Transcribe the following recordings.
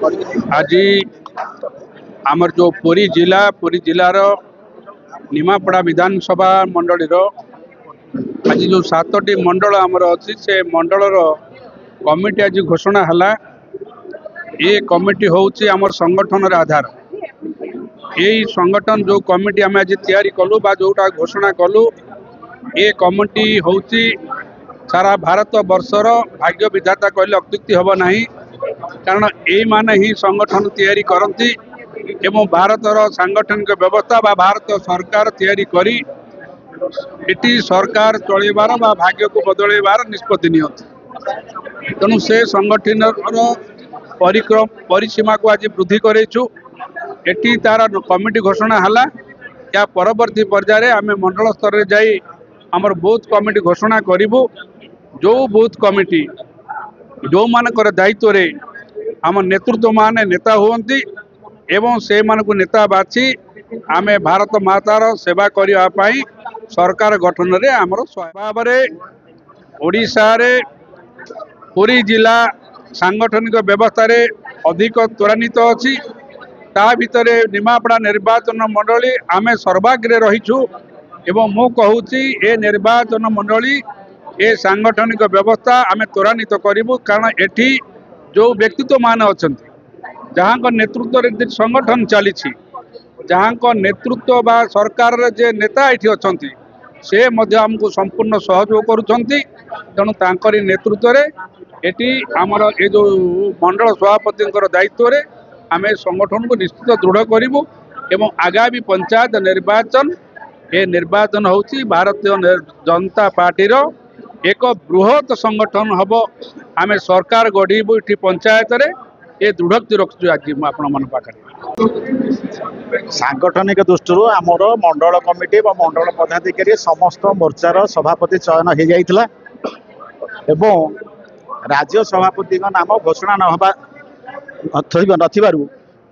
आज आमर जो पुरी जिलार निमापड़ा विधानसभा मंडल आज जो 7टी मंडल आमर अच्छी से मंडल कमिटी आज घोषणा है। ये कमिटी होउची आमर संगठन आधार। यही संगठन जो कमिटी आम आज तैयारी कलु बा जोटा घोषणा कलु ये कमिटी होउची सारा भारत वर्षर भाग्य विधाता कहले अत्युक्ति हम ना, कारण यही माने ही संगठन तैयारी करती एवं भारतर सांगठनिक व्यवस्था बा भारत सरकार तैयारी करी इटी सरकार चलैबार बा भाग्य को बदलैबार निष्पत्ति नियंती। तेणु से संगठन परिक्रम परिसीमा को आज वृद्धि करेचु। एटी तार कमिटी घोषणा है। या परवर्ती पर्याय आम मंडल स्तर में जाई आमर बूथ कमिटी घोषणा करूँ। जो बूथ कमिटी जो मानकर दायित्व रे आम नेतृत्व माने नेता हुंती एवं से मान को नेता बाछी आम भारत मातार सेवा करने सरकार गठन रे आमर भाव ओडिशा रे पुरी जिला सांगठनिक व्यवस्था रे अधिक त्वरान्वित अच्छी। ता भितर निमापड़ा निर्वाचन मंडली आम सर्वाग्रे रहीचु एवं मु कहूची ए निर्वाचन मंडली ए सांगठनिक व्यवस्था आम त्वरान्वित करूँ। कारण एठी जो व्यक्तित्व मान अच्छा जहाँ नेतृत्व संगठन चली जहाँ नेतृत्व बा सरकार जे नेता ये अच्छा से आमको संपूर्ण सहयोग करुँच। तेणु तांकरी नेतृत्व रे एटी आमर ये जो मंडल सभापति दायित्व रे आम संगठन को निश्चित दृढ़ करूँ। एवं आगामी पंचायत निर्वाचन ये निर्वाचन होची भारतीय जनता पार्टीर एक बृहत संगठन हम आम सरकार गढ़ू ये पंचायत रे ये दृढ़ोक्ति रखु। आज आपण पाखे सांगठनिक दृष्टि आमर मंडल कमिटी व मंडल पदाधिकारी समस्त मोर्चार सभापति चयन हो जाइथिला एवं राज्य सभापति नाम घोषणा नथिबारु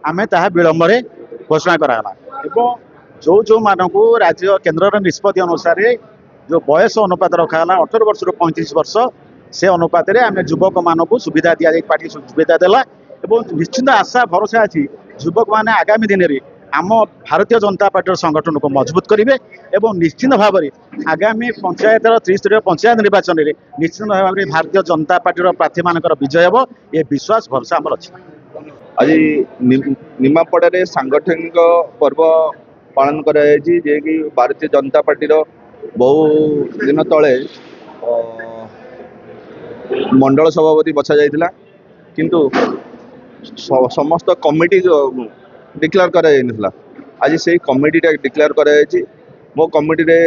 आमे ताहा विलंब रे घोषणा कराला। एवं जो जो मानकु राज्य केंद्र निष्पत्ति अनुसार जो बयस अनुपात रखाला 18 वर्ष रु 35 वर्ष से अनुपात रे आमे युवक मानकु सुविधा दिया जाय पार्टी सुविधा देला। एवं निश्चित आशा भरोसा अच्छी युवक माने आगामी दिन में आम भारतीय जनता पार्टी संगठन को मजबूत करेंगे एवं निश्चित भाव में आगामी पंचायत त्रिस्तरीय पंचायत निर्वाचन में निश्चित भाव में भारतीय जनता पार्टी प्रार्थी मान विजय हम ये विश्वास भरोसा आमर अच्छी। आज निमापड़ा सांगठनिक पर्व पालन कर भारतीय जनता पार्टी बहु दिन तले मंडल सभापति बछा जाइथिला किंतु समस्त कमिटी डिक्लेयर करा आज से कमिटी डिक्लेयर करा मो कमिटी रे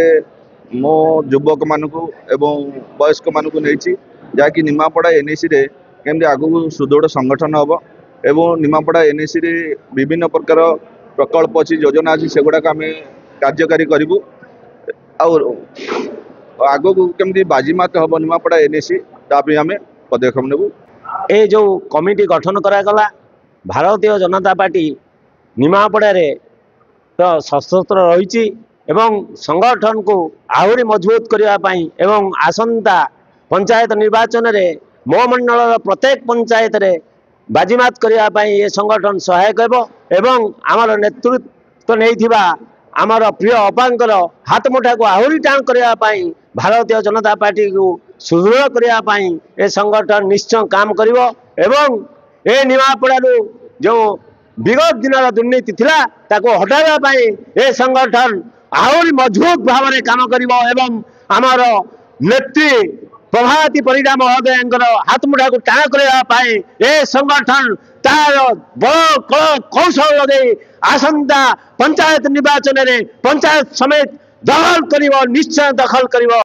मो युवक मानकु एवं वयस्क मानकु नहीं जहाँकि निमापड़ा एनएसी रे केमती आगु सुदृढ़ संगठन हम एवं निमापड़ा एनएसी रे विभिन्न प्रकार प्रकल्प अच्छी योजना अच्छी से गुड़ाक आम कार्यकारी करूँ। आग को केमती बाजीमात हम निमापड़ा एनएसी तापी आम पदक्षेप नेबू। ए जो कमिटी गठन करागला भारतीय जनता पार्टी निमापड़ा तो सशस्त्र रही एवं संगठन को आहरी मजबूत करने एवं आसंता पंचायत निर्वाचन रे मो मंडल प्रत्येक पंचायत रे बाजीमात करने ये संगठन सहायक एवं आमर नेतृत्व नहीं आमर प्रिय अपांकर हाथ मुठा को आहरी टाण करने भारतीय जनता पार्टी को सुदृढ़ करने ये संगठन निश्चय काम करिवो एवं ए निमापड़ा जो विगत दिन दुर्नीति थिला ताको हटाइबा ए संगठन आहरी मजबूत भाव में काम करिवो एवं आमर नेत्री प्रभाती परिणा महोदय हाथ मुठा को टाण करने ए संगठन तार बड़ कल कौशल दे आसंता पंचायत निर्वाचन में पंचायत समेत दखल करिवो निश्चय दखल करिवो।